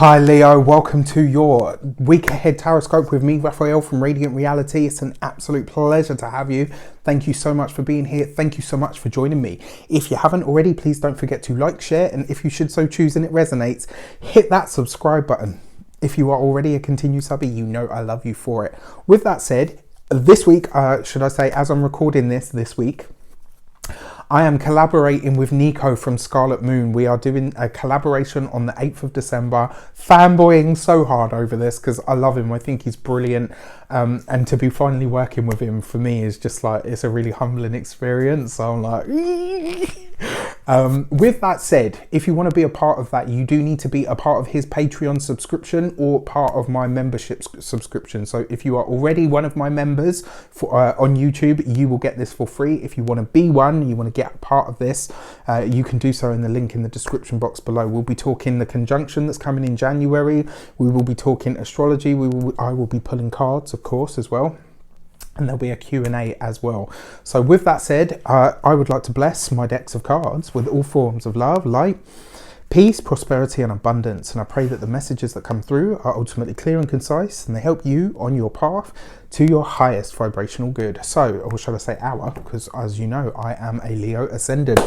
Hi Leo, welcome to your week ahead tarot with me, Raphael from Reydiant Reality. It's an absolute pleasure to have you. Thank you so much for being here. Thank you so much for joining me. If you haven't already, please don't forget to like, share, and if you should so choose and it resonates, hit that subscribe button. If you are already a continued subby, you know I love you for it. With that said, this week, should I say, as I'm recording this week, I am collaborating with Nico from Scarlet Moon. We are doing a collaboration on the 8th of December. Fanboying so hard over this because I love him. I think he's brilliant. And to be finally working with him for me is just like, it's a really humbling experience. So I'm like, with that said, if you want to be a part of that, you do need to be a part of his Patreon subscription or part of my membership subscription. So if you are already one of my members on YouTube, you will get this for free. If you want to be one, you want to get part of this, you can do so in the link in the description box below. We'll be talking the conjunction that's coming in January. We will be talking astrology. I will be pulling cards, of course, as well. And there'll be a Q&A as well. So with that said, I would like to bless my decks of cards with all forms of love, light, peace, prosperity and abundance. And I pray that the messages that come through are ultimately clear and concise and they help you on your path to your highest vibrational good. So, or shall I say our, because as you know, I am a Leo ascendant.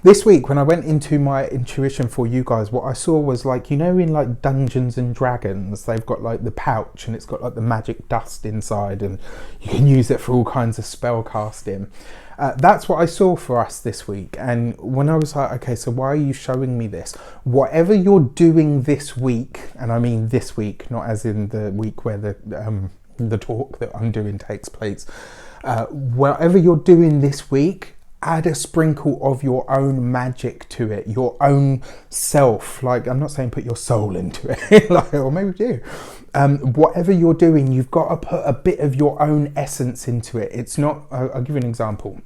This week, when I went into my intuition for you guys, what I saw was like, you know, in like Dungeons and Dragons, they've got like the pouch and it's got like the magic dust inside and you can use it for all kinds of spell casting. That's what I saw for us this week. And when I was like, okay, so why are you showing me this? Whatever you're doing this week, and I mean this week, not as in the week where the talk that I'm doing takes place. Whatever you're doing this week, add a sprinkle of your own magic to it, your own self. Like, I'm not saying put your soul into it, like, or maybe you. Whatever you're doing, you've got to put a bit of your own essence into it. It's not, I'll give you an example.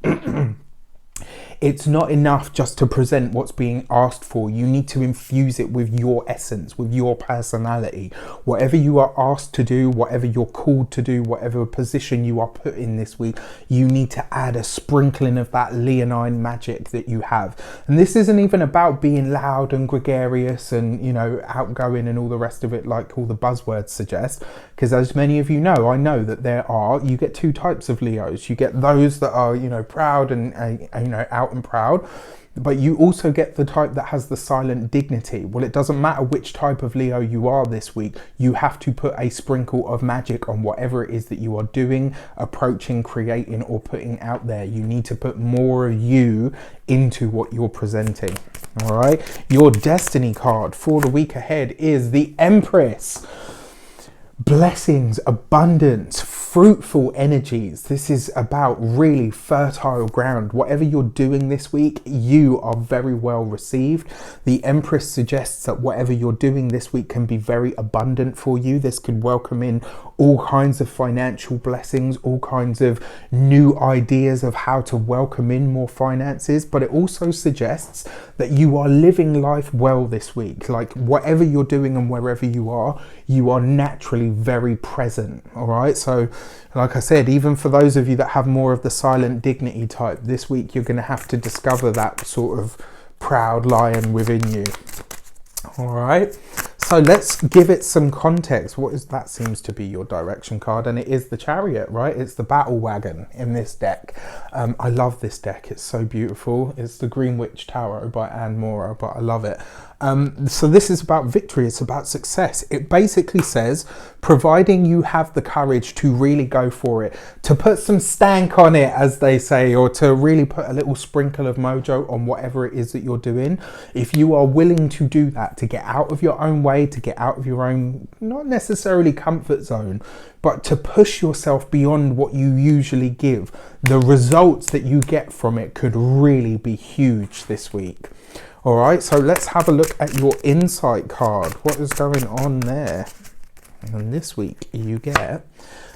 It's not enough just to present what's being asked for. You need to infuse it with your essence, with your personality. Whatever you are asked to do, whatever you're called to do, whatever position you are put in this week, you need to add a sprinkling of that leonine magic that you have. And this isn't even about being loud and gregarious and, you know, outgoing and all the rest of it like all the buzzwords suggest. Because as many of you know, I know that you get two types of Leos. You get those that are, you know, proud and you know, out and proud, but you also get the type that has the silent dignity. Well, it doesn't matter which type of Leo you are this week, you have to put a sprinkle of magic on whatever it is that you are doing, approaching, creating or putting out there. You need to put more of you into what you're presenting. All right, your destiny card for the week ahead is the Empress. Blessings, abundance, fruitful energies. This is about really fertile ground. Whatever you're doing this week, you are very well received. The Empress suggests that whatever you're doing this week can be very abundant for you. This could welcome in all kinds of financial blessings, all kinds of new ideas of how to welcome in more finances, but it also suggests that you are living life well this week. Like whatever you're doing and wherever you are naturally very present. All right, so like I said, even for those of you that have more of the silent dignity type, this week you're going to have to discover that sort of proud lion within you. All right, so let's give it some context. What is that? Seems to be your direction card, and it is the Chariot, right? It's the battle wagon in this deck. I love this deck. It's so beautiful. It's the Green Witch Tarot by Anne Mora, but I love it. So this is about victory. It's about success. It basically says, providing you have the courage to really go for it, to put some stank on it, as they say, or to really put a little sprinkle of mojo on whatever it is that you're doing. If you are willing to do that, to get out of your own way, to get out of your own, not necessarily comfort zone, but to push yourself beyond what you usually give, the results that you get from it could really be huge this week. All right, so let's have a look at your insight card. What is going on there? And this week you get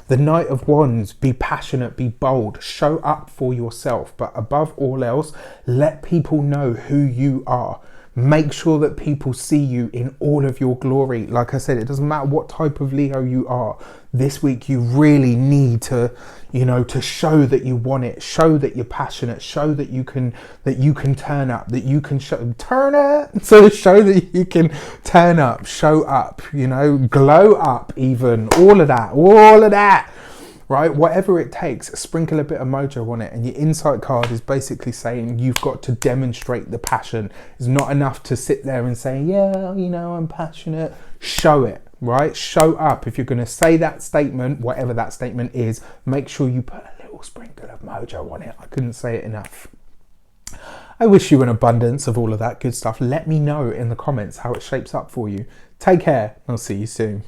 the Knight of Wands. Be passionate, be bold, show up for yourself, but above all else, let people know who you are. Make sure that people see you in all of your glory. Like I said, it doesn't matter what type of Leo you are. This week you really need to, you know, to show that you want it, show that you're passionate, show that you can turn up, that you can turn up. So show that you can turn up, show up, you know, glow up, even all of that. Right, whatever it takes, sprinkle a bit of mojo on it. And your insight card is basically saying you've got to demonstrate the passion. It's not enough to sit there and say, yeah, you know, I'm passionate. Show it, right? Show up. If you're going to say that statement, whatever that statement is, make sure you put a little sprinkle of mojo on it. I couldn't say it enough. I wish you an abundance of all of that good stuff. Let me know in the comments how it shapes up for you. Take care. I'll see you soon.